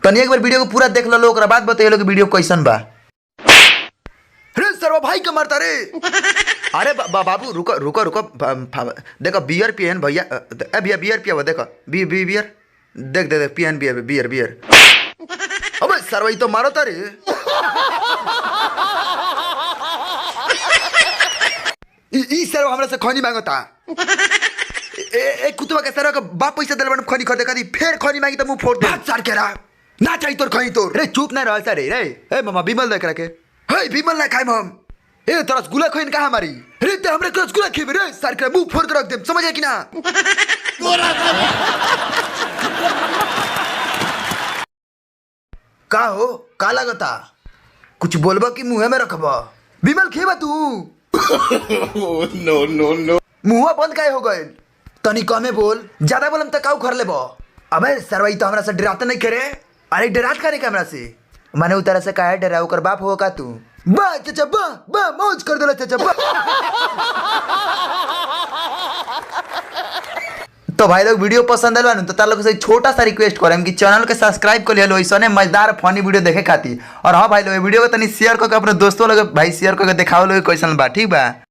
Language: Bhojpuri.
तनी एक बार वीडियो को पूरा देख लो, ओकरा बाद बताइए लो कि वीडियो कैसन बा। अरे सरवा भाई के मारता रे। अरे बाबू रुको रुको रुको, देखो बियर पियन भैया, भैया बियर पिया, देखो बियर देख दे पियन बियर बियर बियर। अबे सरवा तो मारो तारे। ई सरवा हमरा से खनी मांगता। ए कुतवा के सरवा के बाप पैसा देले बन खनी खरीदे कदी, फिर खनी मांगी त मुंह फोड़ दे। हाथ सार के रहा ना चाहिए तोर खनी तोर। रे चुप ना रह सारे रे। ए मामा बिमल देख रखे। हे बिमल ना खाइम हम। ए तोरा रसगुल्ला खोइन कहां मारी रे? ते हमरे रसगुल्ला खिबे रे, सार के मुंह फोड़ के रख दे, समझ है कि ना? का हो का लगता? कुछ बोलबा कि मुंह में रखबा? बिमल खेबा तू? नो नो नो, मुंह बंद काहे हो गए? तनी कमे बोल, ज्यादा बोलम त काऊ कर लेबो। अबे सरवाई तो हमरा से डराते नहीं करे। अरे डरात करे के हमरा से? माने उतारा से काहे डरा? ओकर बाप हो का तू? बा चाचा बा मौज कर देला चाचा बा। तो भाई लोग वीडियो पसंद आइल बानू तो तार लोग से छोटा सा रिक्वेस्ट करम कि चैनल के सब्सक्राइब कर लियो ऐसने मजेदार फनी वीडियो देखे खातिर। और हां भाई लोग वीडियो को तनी शेयर करके अपने दोस्तों लोग भाई शेयर करके दिखाओ लोग कैसन बा, ठीक बा।